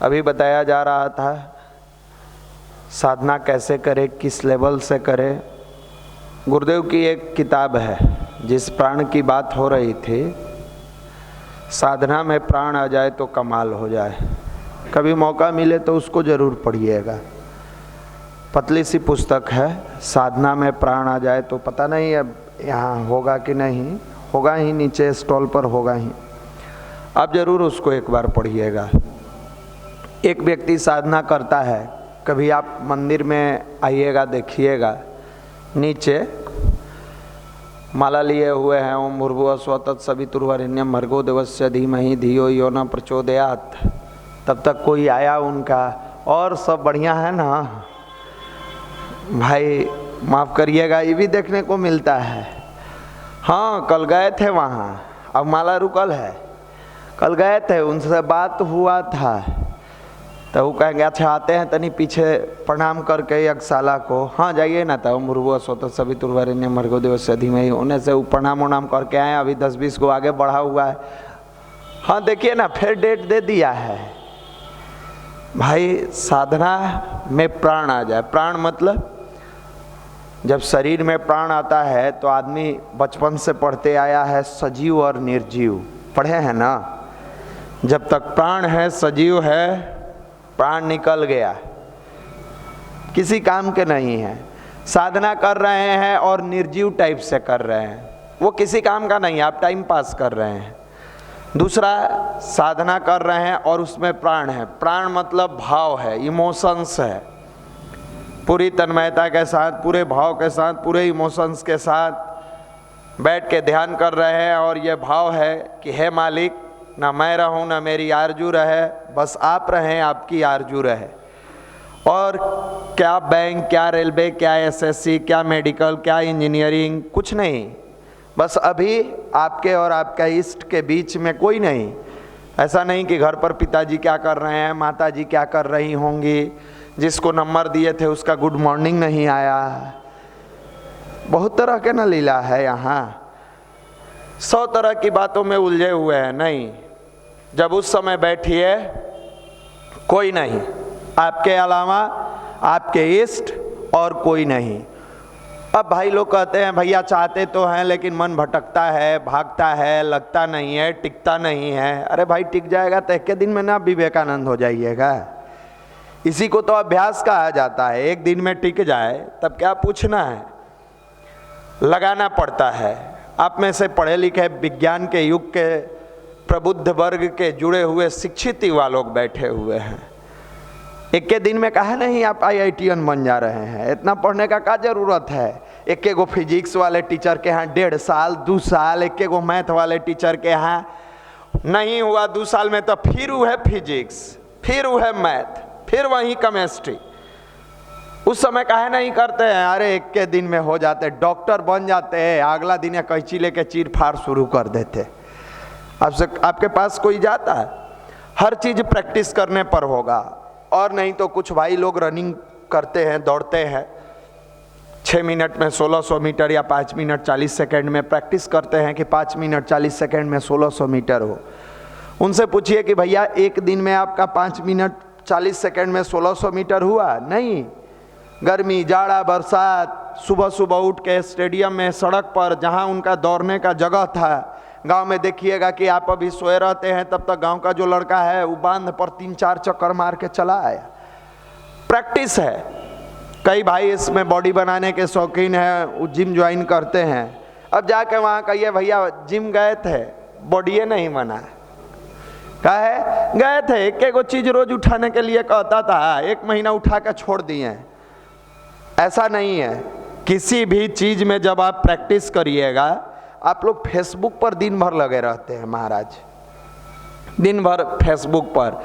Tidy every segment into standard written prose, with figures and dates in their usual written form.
अभी बताया जा रहा था साधना कैसे करे, किस लेवल से करे। गुरुदेव की एक किताब है जिस प्राण की बात हो रही थी, साधना में प्राण आ जाए तो कमाल हो जाए। कभी मौका मिले तो उसको ज़रूर पढ़िएगा। पतली सी पुस्तक है, साधना में प्राण आ जाए तो पता नहीं अब यहाँ होगा कि नहीं होगा, ही नीचे स्टॉल पर होगा ही। आप ज़रूर उसको एक बार पढ़िएगा। एक व्यक्ति साधना करता है, कभी आप मंदिर में आइएगा देखिएगा, नीचे माला लिए हुए हैं, ओम भूर्भुवः स्वः तत्सवितुर्वरेण्यं भर्गो देवस्य धीमहि धियो यो न प्रचोदयात्। तब तक कोई आया उनका, और सब बढ़िया है ना भाई, माफ़ करिएगा, ये भी देखने को मिलता है। हाँ, कल गए थे वहाँ, अब माला रुकल है। कल गए थे, उनसे बात हुआ था, तो वो कहेंगे अच्छा आते हैं तनी पीछे प्रणाम करके यज्ञशाला को। हाँ जाइए ना, तो भूर्भुवः स्वः तत्सवितुर्वरेण्यं भर्गो देवस्य धीमहि, होने से वो प्रणाम उनाम करके आए। अभी 10-20 को आगे बढ़ा हुआ है। हाँ देखिए ना, फिर डेट दे दिया है। भाई साधना में प्राण आ जाए। प्राण मतलब जब शरीर में प्राण आता है तो आदमी बचपन से पढ़ते आया है सजीव और निर्जीव, पढ़े हैं ना। जब तक प्राण है, सजीव है, प्राण निकल गया, किसी काम के नहीं है। साधना कर रहे हैं और निर्जीव टाइप से कर रहे हैं, वो किसी काम का नहीं, आप टाइम पास कर रहे हैं। दूसरा, साधना कर रहे हैं और उसमें प्राण है। प्राण मतलब भाव है, इमोशंस है। पूरी तन्मयता के साथ, पूरे भाव के साथ, पूरे इमोशंस के साथ बैठ के ध्यान कर रहे हैं। और ये भाव है कि हे मालिक, ना मैं रहूं ना मेरी आरजू रहे, बस आप रहें, आपकी आरजू रहे। और क्या बैंक, क्या रेलवे, क्या एसएससी, क्या मेडिकल, क्या इंजीनियरिंग, कुछ नहीं। बस अभी आपके और आपका इष्ट के बीच में कोई नहीं। ऐसा नहीं कि घर पर पिताजी क्या कर रहे हैं, माताजी क्या कर रही होंगी, जिसको नंबर दिए थे उसका गुड मॉर्निंग नहीं आया। बहुत तरह के न लीला है यहाँ, 100 तरह की बातों में उलझे हुए हैं। नहीं, जब उस समय बैठिए, कोई नहीं, आपके अलावा आपके इष्ट और कोई नहीं। अब भाई लोग कहते हैं भैया चाहते तो हैं लेकिन मन भटकता है, भागता है, लगता नहीं है, टिकता नहीं है। अरे भाई टिक जाएगा तो एक के दिन में ना विवेकानंद हो जाइएगा। इसी को तो अभ्यास कहा जाता है। एक दिन में टिक जाए तब क्या पूछना है, लगाना पड़ता है। आप में से पढ़े लिखे विज्ञान के युग के प्रबुद्ध वर्ग के जुड़े हुए शिक्षित युवा लोग बैठे हुए हैं। एक के दिन में कहा नहीं आप IITian बन जा रहे हैं, इतना पढ़ने का क्या जरूरत है। एक गो फिजिक्स वाले टीचर के यहाँ 1.5 साल 2 साल, एक गो मैथ वाले टीचर के यहाँ नहीं हुआ 2 साल में, तो फिर वो है फिजिक्स, फिर वो है मैथ, फिर वही केमिस्ट्री। उस समय काहे नहीं करते हैं, अरे एक के दिन में हो जाते, डॉक्टर बन जाते हैं, अगला दिन या कैंची लेके चीर फाड़ शुरू कर देते। आपसे आपके पास कोई जाता है? हर चीज़ प्रैक्टिस करने पर होगा। और नहीं तो कुछ भाई लोग रनिंग करते हैं, दौड़ते हैं, 6 मिनट में 1600 मीटर या 5 मिनट 40 सेकेंड में प्रैक्टिस करते हैं कि 5 मिनट 40 सेकेंड में 1600 मीटर हो। उनसे पूछिए कि भैया एक दिन में आपका 5 मिनट 40 सेकेंड में 1600 मीटर हुआ? नहीं। गर्मी, जाड़ा, बरसात, सुबह सुबह उठ के स्टेडियम में, सड़क पर जहां उनका दौड़ने का जगह था। गांव में देखिएगा कि आप अभी सोए रहते हैं, तब तक गांव का जो लड़का है वो बांध पर 3-4 चक्कर मार के चला आया। प्रैक्टिस है। कई भाई इसमें बॉडी बनाने के शौकीन हैं, वो जिम ज्वाइन करते हैं। अब जाके वहाँ कहिए भैया जिम गए थे, बॉडी नहीं बना। काहे गए थे? एक एक चीज रोज उठाने के लिए कहता था, 1 महीना उठा के छोड़ दिए। ऐसा नहीं है। किसी भी चीज में जब आप प्रैक्टिस करिएगा, आप लोग फेसबुक पर दिन भर लगे रहते हैं महाराज, दिन भर फेसबुक पर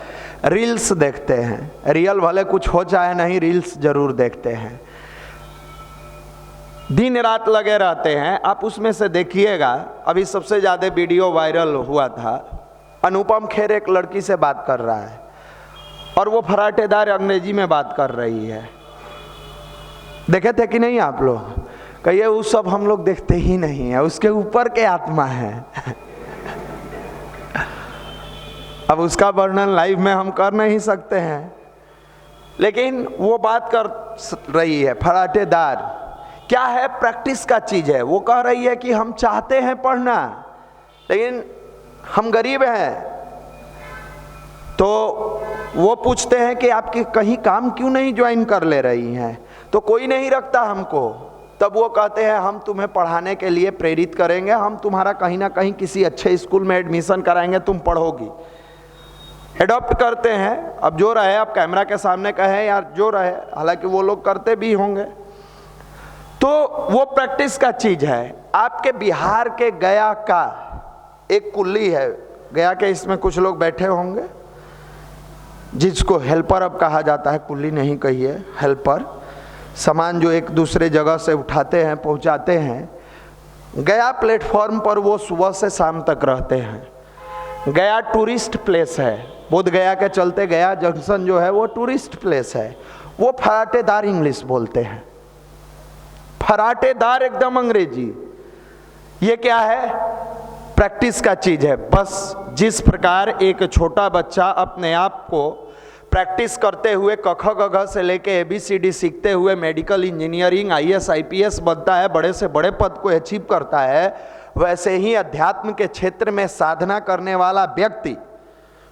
रील्स देखते हैं। रियल भले कुछ हो चाहे नहीं, रील्स जरूर देखते हैं, दिन रात लगे रहते हैं। आप उसमें से देखिएगा, अभी सबसे ज़्यादा वीडियो वायरल हुआ था, अनुपम खेर एक लड़की से बात कर रहा है और वो फराटेदार अंग्रेजी में बात कर रही है। देखे थे कि नहीं आप लोग? कहिए वो सब हम लोग देखते ही नहीं है, उसके ऊपर के आत्मा है। अब उसका वर्णन लाइव में हम कर नहीं सकते हैं, लेकिन वो बात कर रही है फराटेदार। क्या है? प्रैक्टिस का चीज है। वो कह रही है कि हम चाहते हैं पढ़ना, लेकिन हम गरीब हैं। तो वो पूछते हैं कि आपके कहीं काम क्यों नहीं ज्वाइन कर ले रही हैं? तो कोई नहीं रखता हमको। तब वो कहते हैं हम तुम्हें पढ़ाने के लिए प्रेरित करेंगे, हम तुम्हारा कहीं ना कहीं किसी अच्छे स्कूल में एडमिशन कराएंगे, तुम पढ़ोगी। एडॉप्ट करते हैं। अब जो रहे, आप कैमरा के सामने कहे यार जो रहे, हालांकि वो लोग करते भी होंगे। तो वो प्रैक्टिस का चीज है। आपके बिहार के गया का एक कुल्ली है, गया के इसमें कुछ लोग बैठे होंगे, जिसको हेल्पर अब कहा जाता है, कुल्ली नहीं कहिए, हेल्पर। सामान जो एक दूसरे जगह से उठाते हैं, पहुंचाते हैं। गया प्लेटफॉर्म पर वो सुबह से शाम तक रहते हैं। गया टूरिस्ट प्लेस है, बोध गया के चलते गया जंक्शन जो है वो टूरिस्ट प्लेस है। वो फराटेदार इंग्लिश बोलते हैं, फराटेदार एकदम अंग्रेजी। ये क्या है? प्रैक्टिस का चीज है। बस जिस प्रकार एक छोटा बच्चा अपने आप को प्रैक्टिस करते हुए क ख ग घ से लेके ABCD सीखते हुए मेडिकल इंजीनियरिंग IAS IPS बनता है, बड़े से बड़े पद को अचीव करता है, वैसे ही अध्यात्म के क्षेत्र में साधना करने वाला व्यक्ति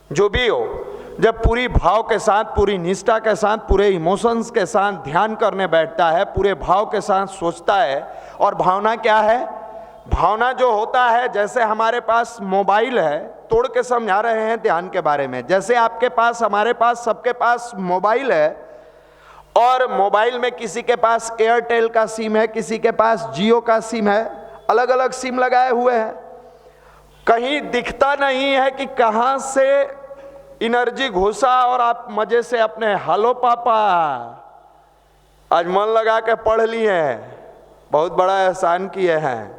जो भी हो, जब पूरी भाव के साथ, पूरी निष्ठा के साथ, पूरे इमोशंस के साथ ध्यान करने बैठता है, पूरे भाव के साथ सोचता है। और भावना क्या है? भावना जो होता है, जैसे हमारे पास मोबाइल है, तोड़ के समझा रहे हैं ध्यान के बारे में। जैसे आपके पास, हमारे पास, सबके पास मोबाइल है, और मोबाइल में किसी के पास एयरटेल का सिम है, किसी के पास जियो का सिम है, अलग अलग सिम लगाए हुए हैं। कहीं दिखता नहीं है कि कहां से एनर्जी घुसा और आप मजे से अपने हेलो पापा आज मन लगा के पढ़ लिए हैं, बहुत बड़ा एहसान किए हैं,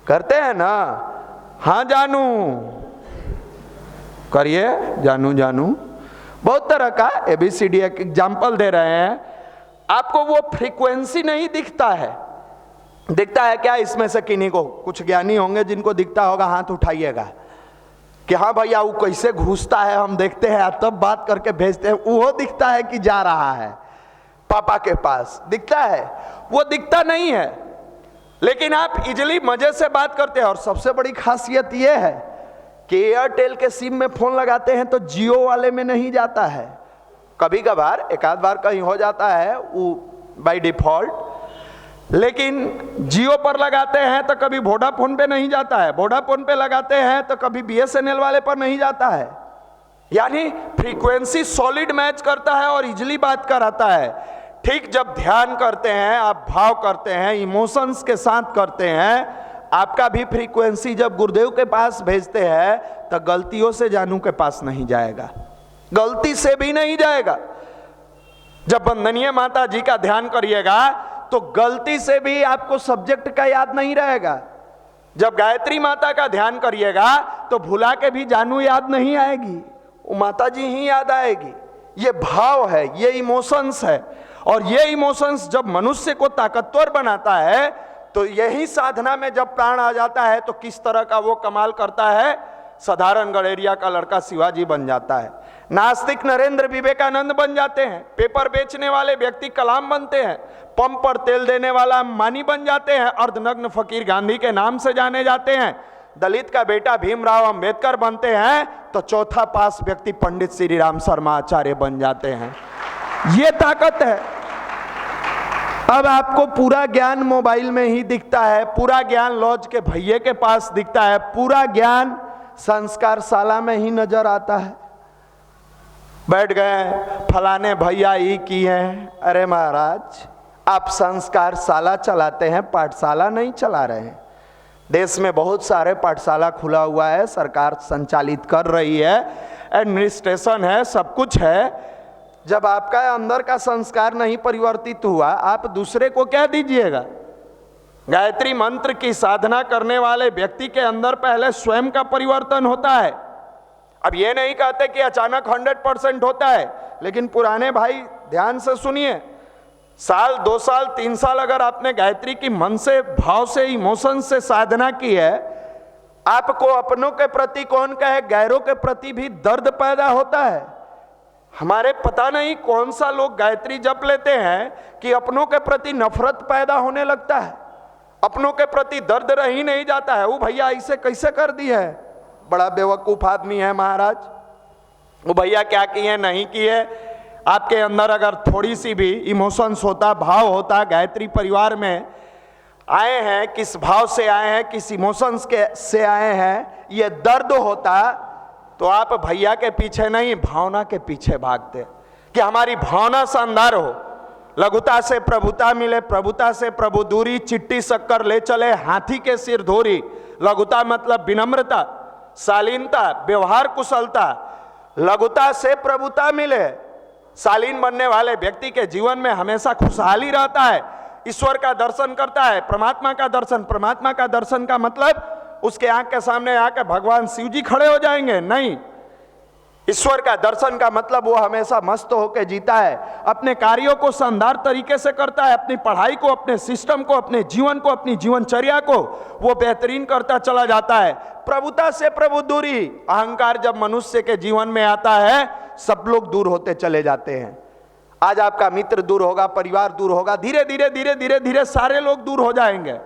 करते हैं ना। हाँ जानू, करिए जानू जानू। बहुत तरह का ABCD एक एग्जाम्पल दे रहे हैं। आपको वो फ्रीक्वेंसी नहीं दिखता है। दिखता है क्या? इसमें से किन्हीं को, कुछ ज्ञानी होंगे जिनको दिखता होगा, हाथ उठाइएगा कि हाँ भैया वो कैसे घुसता है, हम देखते हैं, तब बात करके भेजते हैं। वो दिखता है कि जा रहा है पापा के पास, दिखता है? वो दिखता नहीं है, लेकिन आप इजली मजे से बात करते हैं। और सबसे बड़ी खासियत ये है कि एयरटेल के सिम में फोन लगाते हैं तो जियो वाले में नहीं जाता है। कभी कभार एक आध बार कहीं हो जाता है वो बाय डिफॉल्ट, लेकिन जियो पर लगाते हैं तो कभी वोडाफोन पे नहीं जाता है, वोडाफोन पे लगाते हैं तो कभी BSNL वाले पर नहीं जाता है। यानी फ्रीक्वेंसी सॉलिड मैच करता है और इजली बात कराता है। ठीक जब ध्यान करते हैं, आप भाव करते हैं, इमोशंस के साथ करते हैं, आपका भी फ्रीक्वेंसी जब गुरुदेव के पास भेजते हैं तो गलतियों से जानू के पास नहीं जाएगा, गलती से भी नहीं जाएगा। जब वंदनीय माता जी का ध्यान करिएगा तो गलती से भी आपको सब्जेक्ट का याद नहीं रहेगा। जब गायत्री माता का ध्यान करिएगा तो भुला के भी जानू याद नहीं आएगी, वो माता जी ही याद आएगी। ये भाव है, ये इमोशंस है। और ये इमोशंस जब मनुष्य को ताकतवर बनाता है तो यही साधना में जब प्राण आ जाता है तो किस तरह का वो कमाल करता है। साधारण गड़ेरिया का लड़का शिवाजी बन जाता है, नास्तिक नरेंद्र विवेकानंद बन जाते हैं, पेपर बेचने वाले व्यक्ति कलाम बनते हैं, पंप पर तेल देने वाला मानी बन जाते हैं, अर्धनग्न फकीर गांधी के नाम से जाने जाते हैं, दलित का बेटा भीमराव अंबेडकर बनते हैं, तो चौथा पास व्यक्ति पंडित श्री राम शर्मा आचार्य बन जाते हैं। ये ताकत है। अब आपको पूरा ज्ञान मोबाइल में ही दिखता है, पूरा ज्ञान लॉज के भैये के पास दिखता है, पूरा ज्ञान संस्कारशाला में ही नजर आता है। बैठ गए फलाने भैया ही की हैं। अरे महाराज, आप संस्कारशाला चलाते हैं, पाठशाला नहीं चला रहे हैं। देश में बहुत सारे पाठशाला खुला हुआ है, सरकार संचालित कर रही है, एडमिनिस्ट्रेशन है, सब कुछ है। जब आपका अंदर का संस्कार नहीं परिवर्तित हुआ, आप दूसरे को क्या दीजिएगा? गायत्री मंत्र की साधना करने वाले व्यक्ति के अंदर पहले स्वयं का परिवर्तन होता है। अब ये नहीं कहते कि अचानक 100% होता है, लेकिन पुराने भाई ध्यान से सुनिए, साल 2 साल 3 साल अगर आपने गायत्री की मन से, भाव से, इमोशन से साधना की है आपको अपनों के प्रति कौन कहे, गैरों के प्रति भी दर्द पैदा होता है। हमारे पता नहीं कौन सा लोग गायत्री जप लेते हैं कि अपनों के प्रति नफरत पैदा होने लगता है, अपनों के प्रति दर्द रह ही नहीं जाता है। वो भैया ऐसे कैसे कर दी है, बड़ा बेवकूफ आदमी है महाराज। वो भैया क्या किए नहीं किए, आपके अंदर अगर थोड़ी सी भी इमोशंस होता, भाव होता, गायत्री परिवार में आए हैं, किस भाव से आए हैं, किस इमोशंस के से आए हैं, ये दर्द होता, तो आप भैया के पीछे नहीं भावना के पीछे भागते कि हमारी भावना शानदार हो। लघुता से प्रभुता मिले, प्रभुता से प्रभु दूरी, चिट्टी शक्कर ले चले हाथी के सिर धोरी। लघुता मतलब विनम्रता, शालीनता, व्यवहार कुशलता। लघुता से प्रभुता मिले, शालीन बनने वाले व्यक्ति के जीवन में हमेशा खुशहाली रहता है, ईश्वर का दर्शन करता है, परमात्मा का दर्शन। परमात्मा का दर्शन का मतलब उसके आंख के सामने आकर भगवान शिव जी खड़े हो जाएंगे, नहीं। ईश्वर का दर्शन का मतलब वो हमेशा मस्त होकर जीता है, अपने कार्यों को शानदार तरीके से करता है, अपनी पढ़ाई को, अपने सिस्टम को, अपने जीवन को, अपनी जीवनचर्या को वो बेहतरीन करता चला जाता है। प्रभुता से प्रभु दूरी, अहंकार जब मनुष्य के जीवन में आता है सब लोग दूर होते चले जाते हैं। आज आपका मित्र दूर होगा, परिवार दूर होगा, धीरे धीरे धीरे धीरे धीरे सारे लोग दूर हो जाएंगे।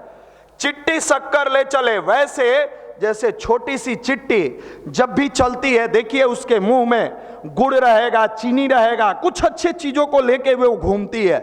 चिट्टी शक्कर ले चले, वैसे जैसे छोटी सी चिट्टी जब भी चलती है, देखिए उसके मुंह में गुड़ रहेगा, चीनी रहेगा, कुछ अच्छे चीजों को लेके वो घूमती है।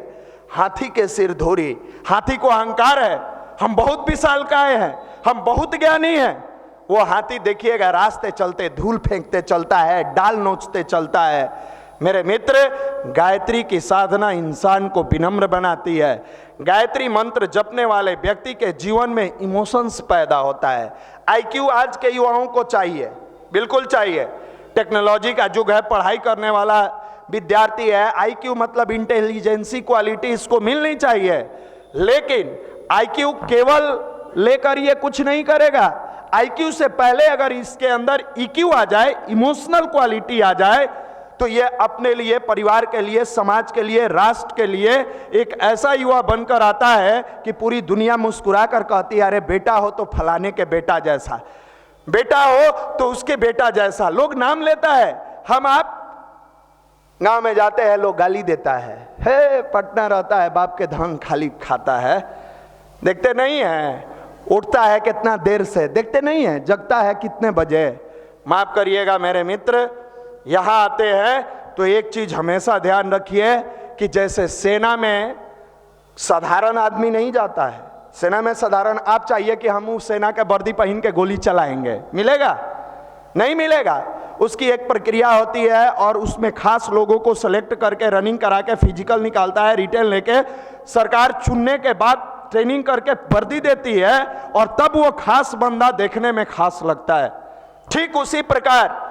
हाथी के सिर धोरी, हाथी को अहंकार है, हम बहुत विशालकाय हैं, हम बहुत ज्ञानी हैं। वो हाथी देखिएगा रास्ते चलते धूल फेंकते चलता है, डाल नोचते चलता है। मेरे मित्र, गायत्री की साधना इंसान को विनम्र बनाती है। गायत्री मंत्र जपने वाले व्यक्ति के जीवन में इमोशंस पैदा होता है। आईक्यू आज के युवाओं को चाहिए, बिल्कुल चाहिए। टेक्नोलॉजी का युग है, पढ़ाई करने वाला विद्यार्थी है, आईक्यू मतलब इंटेलिजेंसी क्वालिटी इसको मिलनी चाहिए। लेकिन आईक्यू केवल लेकर ये कुछ नहीं करेगा। आईक्यू से पहले अगर इसके अंदर ईक्यू आ जाए, इमोशनल क्वालिटी आ जाए, तो ये अपने लिए, परिवार के लिए, समाज के लिए, राष्ट्र के लिए एक ऐसा युवा बनकर आता है कि पूरी दुनिया मुस्कुरा कर कहती है, अरे बेटा हो तो फलाने के बेटा जैसा, बेटा हो तो उसके बेटा जैसा। लोग नाम लेता है, हम आप गांव में जाते हैं, लोग गाली देता है, हे पटना रहता है, बाप के धन खाली खाता है। देखते नहीं है उठता है कितना देर से, देखते नहीं है जगता है कितने बजे। माफ करिएगा मेरे मित्र, यहां आते हैं तो एक चीज हमेशा ध्यान रखिए कि जैसे सेना में साधारण आदमी नहीं जाता है, सेना में साधारण आप चाहिए कि हम उस सेना के वर्दी पहन के गोली चलाएंगे, मिलेगा? नहीं मिलेगा। उसकी एक प्रक्रिया होती है और उसमें खास लोगों को सेलेक्ट करके रनिंग करा के फिजिकल निकालता है, रिटेल लेके सरकार चुनने के बाद ट्रेनिंग करके वर्दी देती है और तब वो खास बंदा देखने में खास लगता है। ठीक उसी प्रकार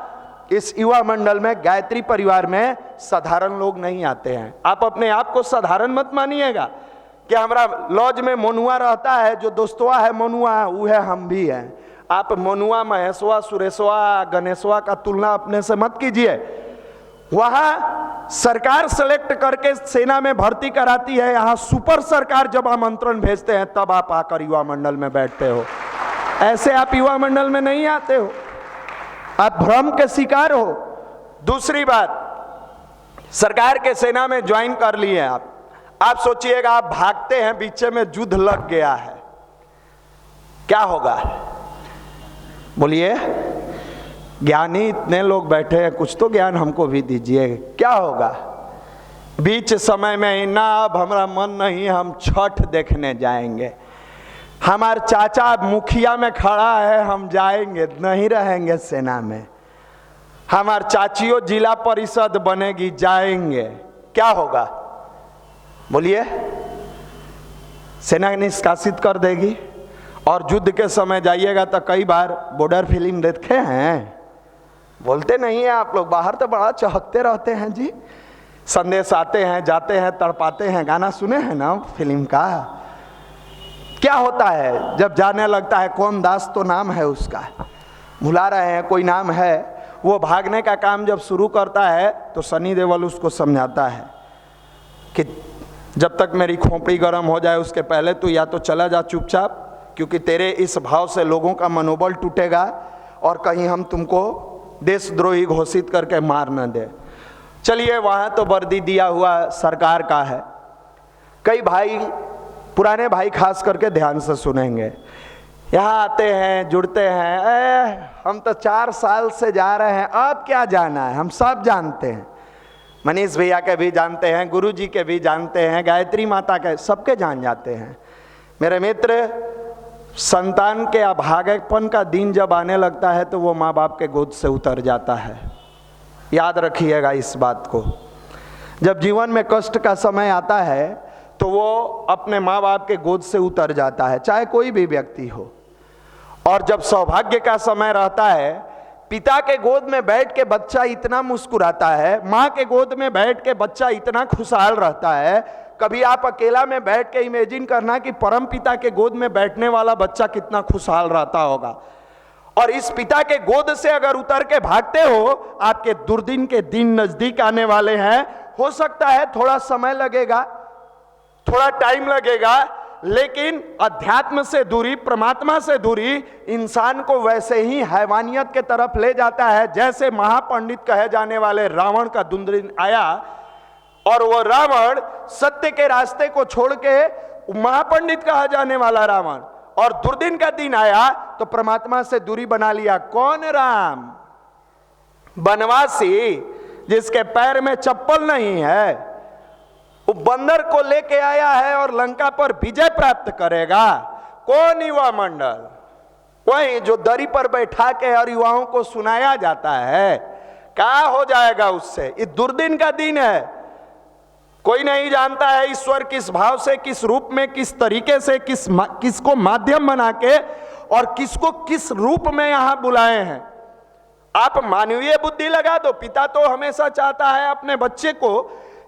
इस युवा मंडल में, गायत्री परिवार में साधारण लोग नहीं आते हैं। आप अपने आप को साधारण मत मानिएगा कि हमारा लॉज में मोनुआ रहता है, जो दोस्तवा है मोनुआ वो है, हम भी हैं। आप मोनुआ, महेशवा, सुरेशवा, गणेशवा का तुलना अपने से मत कीजिए। वहां सरकार सेलेक्ट करके सेना में भर्ती कराती है, यहाँ सुपर सरकार जब आमंत्रण भेजते हैं तब आप आकर युवा मंडल में बैठते हो। ऐसे आप युवा मंडल में नहीं आते हो, आप भ्रम के शिकार हो। दूसरी बात, सरकार के सेना में ज्वाइन कर लिए आप सोचिएगा आप भागते हैं, बीच में युद्ध लग गया है, क्या होगा? बोलिए, ज्ञानी इतने लोग बैठे हैं, कुछ तो ज्ञान हमको भी दीजिए, क्या होगा? बीच समय में ना अब हमारा मन नहीं, हम छठ देखने जाएंगे, हमार चाचा मुखिया में खड़ा है, हम जाएंगे, नहीं रहेंगे सेना में। हमार चाचियों जिला परिषद बनेगी, जाएंगे, क्या होगा? बोलिए, सेना निष्कासित कर देगी। और युद्ध के समय जाइएगा तो कई बार बॉर्डर फिल्म देखे हैं, बोलते नहीं है आप लोग, बाहर तो बड़ा चहकते रहते हैं जी, संदेश आते हैं, जाते हैं, तड़पाते हैं, गाना सुने हैं ना फिल्म का। क्या होता है जब जाने लगता है, कौन दास तो नाम है उसका, भुला रहे हैं, कोई नाम है, वो भागने का काम जब शुरू करता है तो सनी देओल उसको समझाता है कि जब तक मेरी खोपड़ी गर्म हो जाए उसके पहले तू या तो चला जा चुपचाप, क्योंकि तेरे इस भाव से लोगों का मनोबल टूटेगा और कहीं हम तुमको देशद्रोही घोषित करके मार न दे। चलिए, वहाँ तो वर्दी दिया हुआ सरकार का है। कई भाई, पुराने भाई खास करके ध्यान से सुनेंगे, यहाँ आते हैं, जुड़ते हैं, हम तो 4 साल से जा रहे हैं, अब क्या जाना है, हम सब जानते हैं। मनीष भैया के भी जानते हैं, गुरु जी के भी जानते हैं, गायत्री माता के, सबके जान जाते हैं। मेरे मित्र, संतान के अभागेपन का दिन जब आने लगता है तो वो माँ बाप के गोद से उतर जाता है। याद रखिएगा इस बात को। जब जीवन में कष्ट का समय आता है तो वो अपने माँ बाप के गोद से उतर जाता है, चाहे कोई भी व्यक्ति हो। और जब सौभाग्य का समय रहता है, पिता के गोद में बैठ के बच्चा इतना मुस्कुराता है, माँ के गोद में बैठ के बच्चा इतना खुशहाल रहता है। कभी आप अकेला में बैठ के इमेजिन करना कि परम पिता के गोद में बैठने वाला बच्चा कितना खुशहाल रहता होगा। और इस पिता के गोद से अगर उतर के भागते हो, आपके दुर्दिन के दिन नजदीक आने वाले हैं। हो सकता है थोड़ा समय लगेगा, थोड़ा टाइम लगेगा, लेकिन अध्यात्म से दूरी, परमात्मा से दूरी इंसान को वैसे ही हैवानियत के तरफ ले जाता है जैसे महापंडित कहे जाने वाले रावण का दुर्दिन आया। और वो रावण सत्य के रास्ते को छोड़ के महापंडित कहा जाने वाला रावण, और दुर्दिन का दिन आया तो परमात्मा से दूरी बना लिया। कौन? राम, बनवासी जिसके पैर में चप्पल नहीं है, वो बंदर को लेके आया है और लंका पर विजय प्राप्त करेगा। कौन? युवा मंडल, वही जो दरी पर बैठा के और युवाओं को सुनाया जाता है। क्या हो जाएगा उससे? ये दुर्दिन का दिन है। कोई नहीं जानता है ईश्वर किस भाव से, किस रूप में, किस तरीके से, किसको माध्यम बना के और किसको किस रूप में यहां बुलाए हैं। आप मानवीय बुद्धि लगा दो। पिता तो हमेशा चाहता है अपने बच्चे को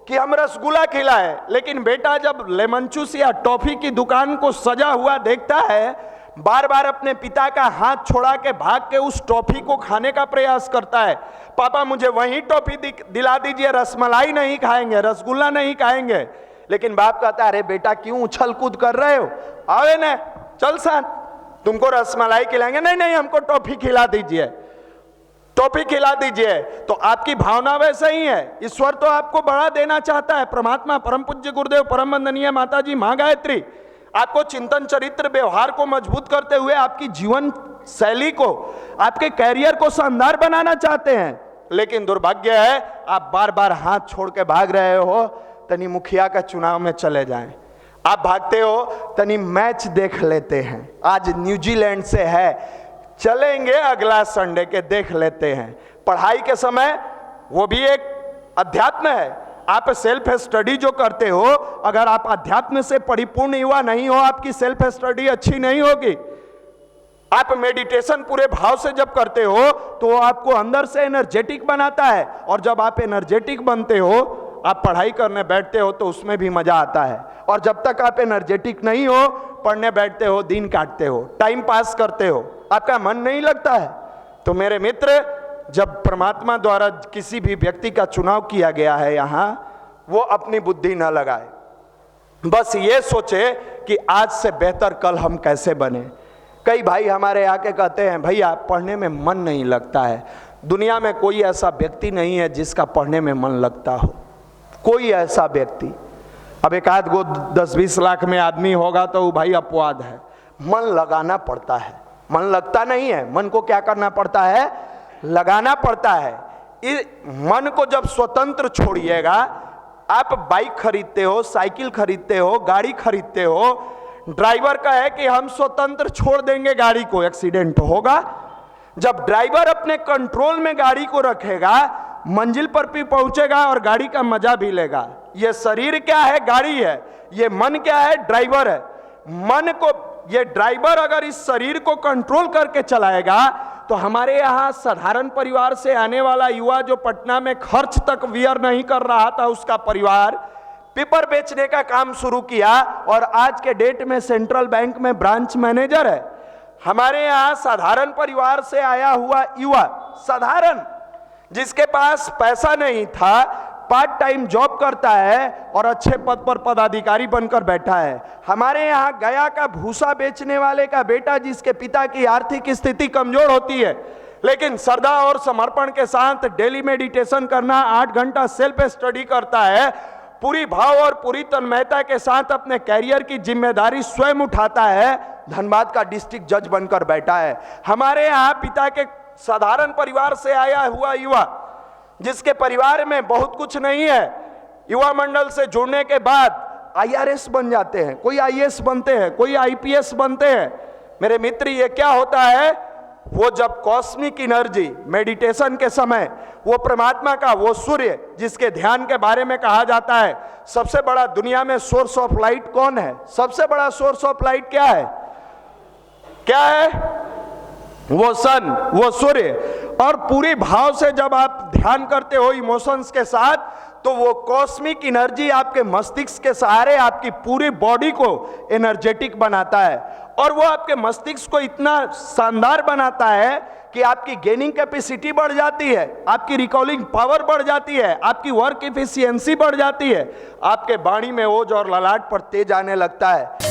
कि हम रसगुल्ला खिलाएं, लेकिन बेटा जब लेमन जूस या टॉफी की दुकान को सजा हुआ देखता है, बार बार अपने पिता का हाथ छोड़ा के भाग के उस टॉफी को खाने का प्रयास करता है। पापा मुझे वही टॉफी दिला दीजिए, रसमलाई नहीं खाएंगे, रसगुल्ला नहीं खाएंगे। लेकिन बाप कहता है, अरे बेटा क्यों उछल कूद कर रहे हो, आवे न, चल साथ, तुमको रसमलाई खिलाएंगे। नहीं नहीं, हमको टॉफी खिला दीजिए, टॉफी खिला दीजिए। तो आपकी भावना वैसे ही है। ईश्वर तो आपको बड़ा देना चाहता है। परमात्मा, परम पूज्य गुरुदेव, परम वंदनीय माता जी, मां गायत्री आपको चिंतन, चरित्र, व्यवहार को मजबूत करते हुए आपकी जीवन शैली को, आपके कैरियर को शानदार बनाना चाहते हैं। लेकिन दुर्भाग्य है आप बार बार हाथ छोड़ के भाग रहे हो। तनी मुखिया का चुनाव में चले जाएं, आप भागते हो। तनी मैच देख लेते हैं, आज न्यूजीलैंड से है, चलेंगे अगला संडे के देख लेते हैं। पढ़ाई के समय वो भी एक अध्यात्म है। आप सेल्फ स्टडी जो करते हो, अगर आप अध्यात्म से परिपूर्ण युवा नहीं हो, आपकी सेल्फ स्टडी अच्छी नहीं होगी। आप मेडिटेशन पूरे भाव से जब करते हो तो वो आपको अंदर से एनर्जेटिक बनाता है, और जब आप एनर्जेटिक बनते हो, आप पढ़ाई करने बैठते हो तो उसमें भी मजा आता है। और जब तक आप एनर्जेटिक नहीं हो, पढ़ने बैठते हो, दिन काटते हो, टाइम पास करते हो, आपका मन नहीं लगता है। तो मेरे मित्र, जब परमात्मा द्वारा किसी भी व्यक्ति का चुनाव किया गया है यहाँ, वो अपनी बुद्धि न लगाए, बस ये सोचे कि आज से बेहतर कल हम कैसे बने। कई भाई हमारे आके कहते हैं, भैया पढ़ने में मन नहीं लगता है। दुनिया में कोई ऐसा व्यक्ति नहीं है जिसका पढ़ने में मन लगता हो, कोई ऐसा व्यक्ति। अब एक आध गो 10-20 लाख में आदमी होगा तो वो भाई अपवाद है। मन लगाना पड़ता है, मन लगता नहीं है। मन को क्या करना पड़ता है? लगाना पड़ता है। इस मन को जब स्वतंत्र छोड़िएगा, आप बाइक खरीदते हो, साइकिल खरीदते हो, गाड़ी खरीदते हो, ड्राइवर का है कि हम स्वतंत्र छोड़ देंगे गाड़ी को, एक्सीडेंट होगा। जब ड्राइवर अपने कंट्रोल में गाड़ी को रखेगा, मंजिल पर भी पहुंचेगा और गाड़ी का मजा भी लेगा। ये शरीर क्या है? गाड़ी है। ये मन क्या है? ड्राइवर है। मन को, ये ड्राइवर अगर इस शरीर को कंट्रोल करके चलाएगा तो हमारे यहाँ साधारण परिवार से आने वाला युवा जो पटना में खर्च तक वियर नहीं कर रहा था, उसका परिवार पेपर बेचने का काम शुरू किया और आज के डेट में सेंट्रल बैंक में ब्रांच मैनेजर है। हमारे यहाँ साधारण परिवार से आया हुआ युवा, साधारण, जिसके पास पैसा नहीं था, पार्ट टाइम जॉब करता है और अच्छे पद पर पदाधिकारी बनकर बैठा है। हमारे यहाँ गया का भूसा बेचने वाले का बेटा, जिसके पिता की आर्थिक स्थिति कमजोर होती है, लेकिन श्रद्धा और समर्पण के साथ डेली मेडिटेशन करना, 8 घंटा सेल्फ स्टडी करता है, पूरी भाव और पूरी तन्मयता के साथ अपने कैरियर की जिम्मेदारी स्वयं उठाता है, धनबाद का डिस्ट्रिक्ट जज बनकर बैठा है। हमारे यहाँ पिता के साधारण परिवार से आया हुआ युवा, जिसके परिवार में बहुत कुछ नहीं है, युवा मंडल से जुड़ने के बाद IRS बन जाते हैं, कोई IAS बनते हैं, कोई IPS बनते हैं। मेरे मित्र, ये क्या होता है, वो जब कॉस्मिक एनर्जी मेडिटेशन के समय वो परमात्मा का वो सूर्य, जिसके ध्यान के बारे में कहा जाता है सबसे बड़ा दुनिया में सोर्स ऑफ लाइट कौन है, सबसे बड़ा सोर्स ऑफ लाइट क्या है, क्या है, वो सन, वो सूर्य। और पूरी भाव से जब आप ध्यान करते हो इमोशंस के साथ, तो वो कॉस्मिक एनर्जी आपके मस्तिष्क के सहारे आपकी पूरी बॉडी को एनर्जेटिक बनाता है, और वो आपके मस्तिष्क को इतना शानदार बनाता है कि आपकी गेनिंग कैपेसिटी बढ़ जाती है, आपकी रिकॉलिंग पावर बढ़ जाती है, आपकी वर्क एफिशिएंसी बढ़ जाती है, आपके वाणी में ओज और ललाट पर तेज आने लगता है।